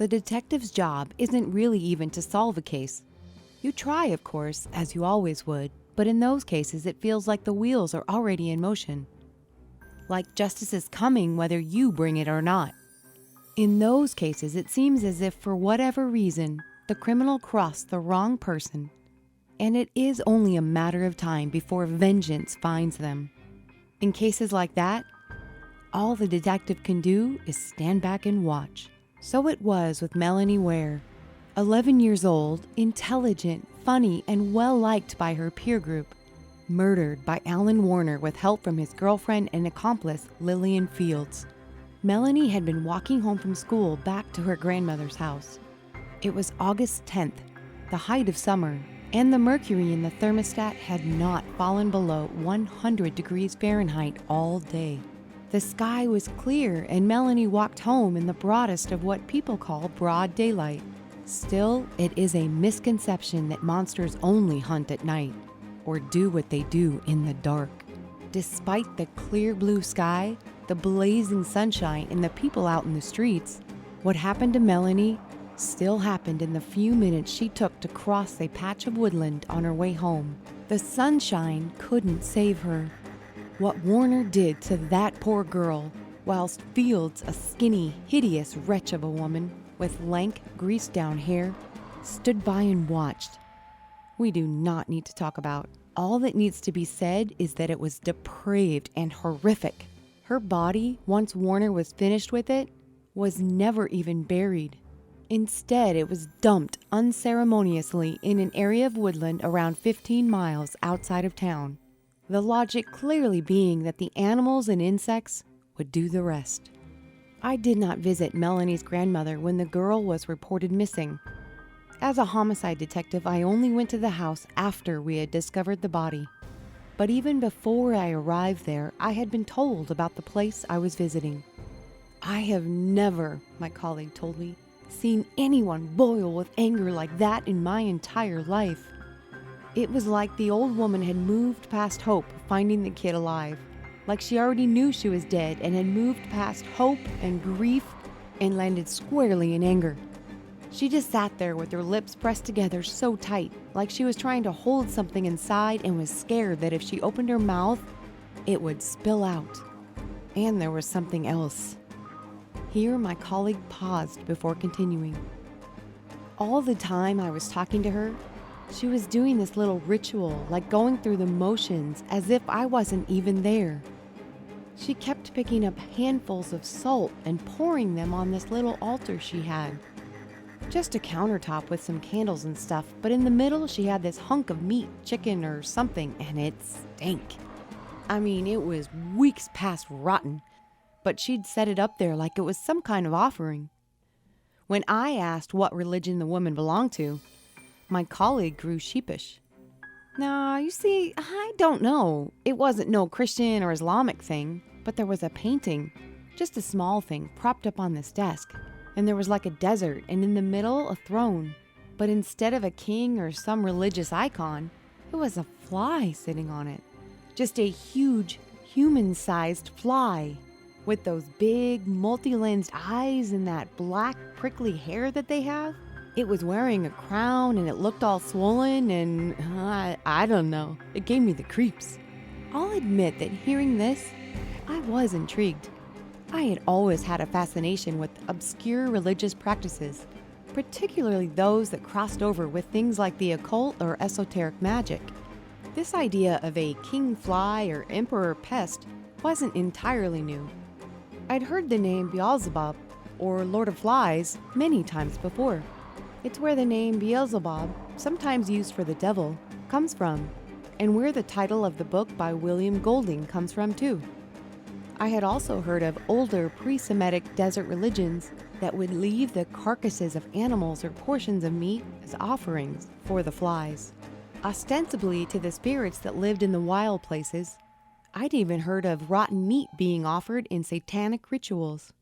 The detective's job isn't really even to solve a case. You try, of course, as you always would, but in those cases it feels like the wheels are already in motion. Like justice is coming whether you bring it or not. In those cases, it seems as if for whatever reason, the criminal crossed the wrong person, and it is only a matter of time before vengeance finds them. In cases like that, all the detective can do is stand back and watch. So it was with Melanie Ware. 11 years old, intelligent, funny, and well-liked by her peer group. Murdered by Alan Warner with help from his girlfriend and accomplice, Lillian Fields. Melanie had been walking home from school back to her grandmother's house. It was August 10th, the height of summer, and the mercury in the thermostat had not fallen below 100 degrees Fahrenheit all day. The sky was clear, and Melanie walked home in the broadest of what people call broad daylight. Still, it is a misconception that monsters only hunt at night, or do what they do in the dark. Despite the clear blue sky, the blazing sunshine, and the people out in the streets, what happened to Melanie still happened in the few minutes she took to cross a patch of woodland on her way home. The sunshine couldn't save her. What Warner did to that poor girl, whilst Fields, a skinny, hideous wretch of a woman with lank, greased-down hair, stood by and watched, we do not need to talk about. All that needs to be said is that it was depraved and horrific. Her body, once Warner was finished with it, was never even buried. Instead, it was dumped unceremoniously in an area of woodland around 15 miles outside of town. The logic clearly being that the animals and insects would do the rest. I did not visit Melanie's grandmother when the girl was reported missing. As a homicide detective, I only went to the house after we had discovered the body. But even before I arrived there, I had been told about the place I was visiting. I have never, my colleague told me, seen anyone boil with anger like that in my entire life. It was like the old woman had moved past hope of finding the kid alive, like she already knew she was dead and had moved past hope and grief and landed squarely in anger. She just sat there with her lips pressed together so tight, like she was trying to hold something inside and was scared that if she opened her mouth, it would spill out. And there was something else. Here, my colleague paused before continuing. All the time I was talking to her, she was doing this little ritual, like going through the motions as if I wasn't even there. She kept picking up handfuls of salt and pouring them on this little altar she had. Just a countertop with some candles and stuff, but in the middle she had this hunk of meat, chicken or something, and it stank. I mean, it was weeks past rotten, but she'd set it up there like it was some kind of offering. When I asked what religion the woman belonged to, my colleague grew sheepish. Nah, you see, I don't know. It wasn't no Christian or Islamic thing, but there was a painting, just a small thing, propped up on this desk. And there was like a desert, and in the middle, a throne. But instead of a king or some religious icon, it was a fly sitting on it. Just a huge, human-sized fly, with those big, multi-lensed eyes and that black, prickly hair that they have. It was wearing a crown, and it looked all swollen, and I don't know. It gave me the creeps. I'll admit that hearing this, I was intrigued. I had always had a fascination with obscure religious practices, particularly those that crossed over with things like the occult or esoteric magic. This idea of a king fly or emperor pest wasn't entirely new. I'd heard the name Beelzebub, or Lord of Flies, many times before. It's where the name Beelzebub, sometimes used for the devil, comes from, and where the title of the book by William Golding comes from too. I had also heard of older pre-Semitic desert religions that would leave the carcasses of animals or portions of meat as offerings for the flies, ostensibly to the spirits that lived in the wild places. I'd even heard of rotten meat being offered in satanic rituals.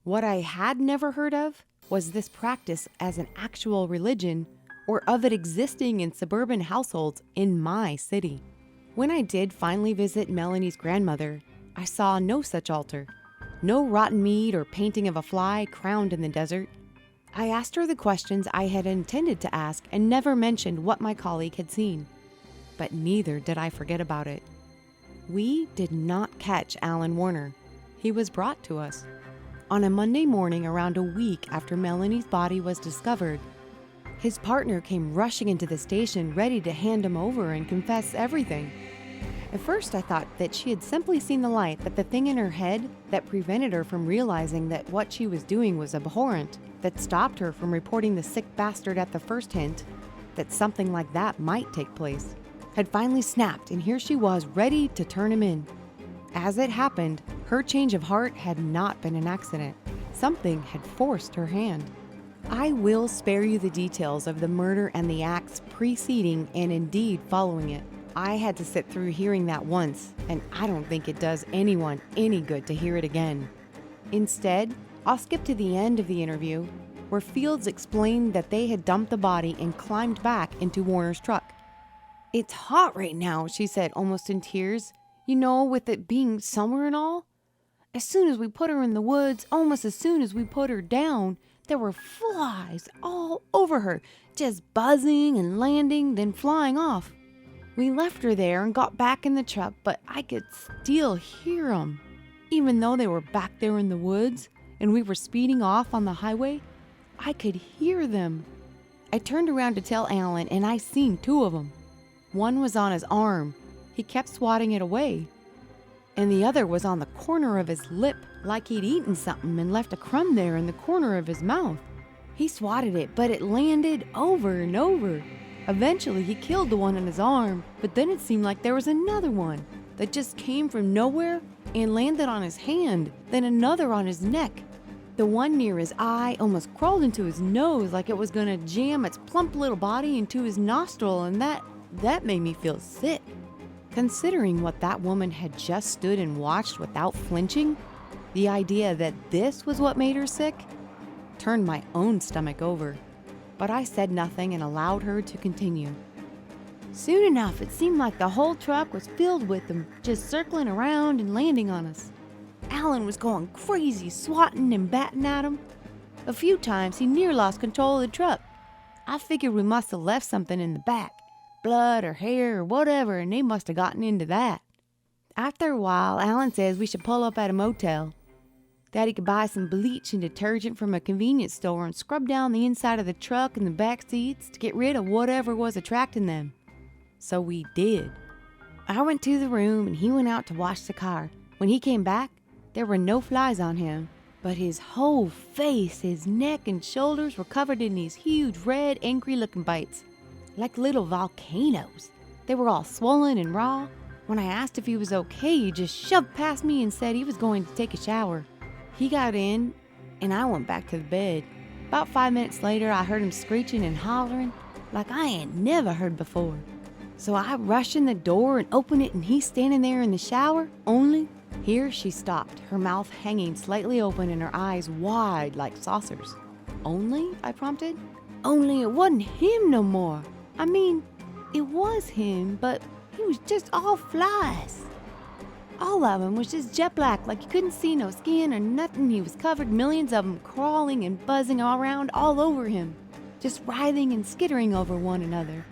What I had never heard of was this practice as an actual religion, or of it existing in suburban households in my city. When I did finally visit Melanie's grandmother, I saw no such altar, no rotten meat or painting of a fly crowned in the desert. I asked her the questions I had intended to ask and never mentioned what my colleague had seen. But neither did I forget about it. We did not catch Alan Warner. He was brought to us on a Monday morning around a week after Melanie's body was discovered. His partner came rushing into the station ready to hand him over and confess everything. At first I thought that she had simply seen the light, that the thing in her head that prevented her from realizing that what she was doing was abhorrent, that stopped her from reporting the sick bastard at the first hint that something like that might take place, had finally snapped, and here she was ready to turn him in. As it happened, her change of heart had not been an accident. Something had forced her hand. I will spare you the details of the murder and the acts preceding and indeed following it. I had to sit through hearing that once, and I don't think it does anyone any good to hear it again. Instead, I'll skip to the end of the interview, where Fields explained that they had dumped the body and climbed back into Warner's truck. "It's hot right now," she said, almost in tears. "You know, with it being summer and all. As soon as we put her in the woods, almost as soon as we put her down, there were flies all over her, just buzzing and landing, then flying off. We left her there and got back in the truck, but I could still hear 'em. Even though they were back there in the woods and we were speeding off on the highway, I could hear them. I turned around to tell Alan, and I seen two of 'em. One was on his arm. He kept swatting it away. And the other was on the corner of his lip, like he'd eaten something and left a crumb there in the corner of his mouth. He swatted it, but it landed over and over. Eventually, he killed the one on his arm, but then it seemed like there was another one that just came from nowhere and landed on his hand, then another on his neck. The one near his eye almost crawled into his nose like it was gonna jam its plump little body into his nostril, and that made me feel sick. Considering what that woman had just stood and watched without flinching, the idea that this was what made her sick turned my own stomach over. But I said nothing and allowed her to continue. Soon enough, it seemed like the whole truck was filled with them, just circling around and landing on us. Alan was going crazy, swatting and batting at them. A few times he near lost control of the truck. I figured we must have left something in the back, blood or hair or whatever, and they must have gotten into that. After a while, Alan says we should pull up at a motel, that he could buy some bleach and detergent from a convenience store and scrub down the inside of the truck and the back seats to get rid of whatever was attracting them. So we did. I went to the room and he went out to wash the car. When he came back, there were no flies on him, but his whole face, his neck and shoulders were covered in these huge red, angry-looking bites, like little volcanoes. They were all swollen and raw. When I asked if he was okay, he just shoved past me and said he was going to take a shower. He got in, and I went back to the bed. About 5 minutes later, I heard him screeching and hollering like I ain't never heard before. So I rushed in the door and opened it, and he's standing there in the shower, only... Here she stopped, her mouth hanging slightly open and her eyes wide like saucers. "Only?" I prompted. "Only it wasn't him no more. I mean, it was him, but he was just all flies. All of him was just jet black, like you couldn't see no skin or nothing. He was covered, millions of them crawling and buzzing all around all over him, just writhing and skittering over one another.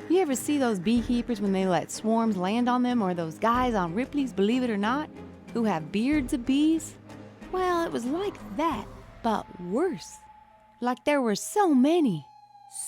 You ever see those beekeepers when they let swarms land on them, or those guys on Ripley's Believe It or Not, who have beards of bees? Well, it was like that, but worse. Like there were so many.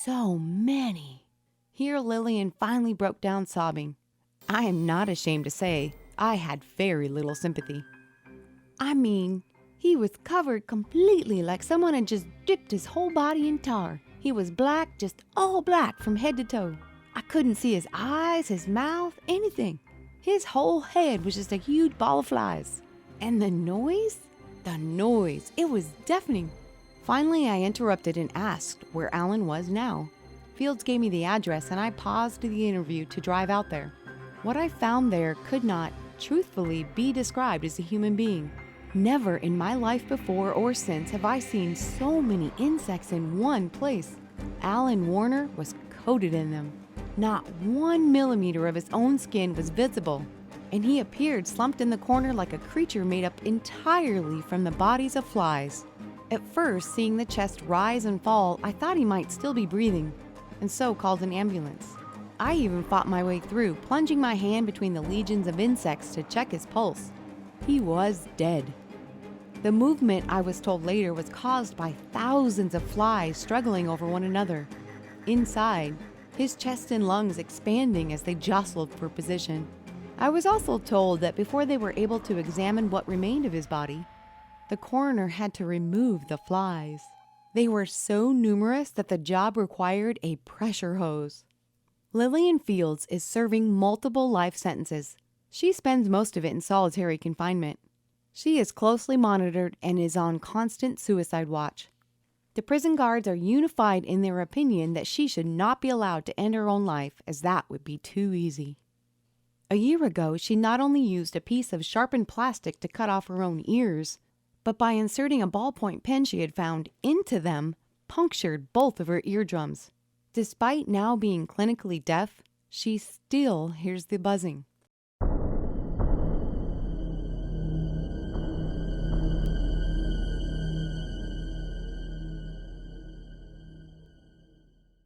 So many." Here Lillian finally broke down sobbing. I am not ashamed to say I had very little sympathy. "I mean, he was covered completely like someone had just dipped his whole body in tar. He was black, just all black from head to toe. I couldn't see his eyes, his mouth, anything. His whole head was just a huge ball of flies. And the noise? It was deafening." Finally, I interrupted and asked where Alan was now. Fields gave me the address, and I paused the interview to drive out there. What I found there could not, truthfully, be described as a human being. Never in my life before or since have I seen so many insects in one place. Alan Warner was coated in them. Not 1 millimeter of his own skin was visible, and he appeared slumped in the corner like a creature made up entirely from the bodies of flies. At first, seeing the chest rise and fall, I thought he might still be breathing, and so called an ambulance. I even fought my way through, plunging my hand between the legions of insects to check his pulse. He was dead. The movement, I was told later, was caused by thousands of flies struggling over one another. Inside, his chest and lungs expanding as they jostled for position. I was also told that before they were able to examine what remained of his body, the coroner had to remove the flies. They were so numerous that the job required a pressure hose. Lillian Fields is serving multiple life sentences. She spends most of it in solitary confinement. She is closely monitored and is on constant suicide watch. The prison guards are unified in their opinion that she should not be allowed to end her own life, as that would be too easy. A year ago, she not only used a piece of sharpened plastic to cut off her own ears, but by inserting a ballpoint pen she had found into them, punctured both of her eardrums. Despite now being clinically deaf, she still hears the buzzing.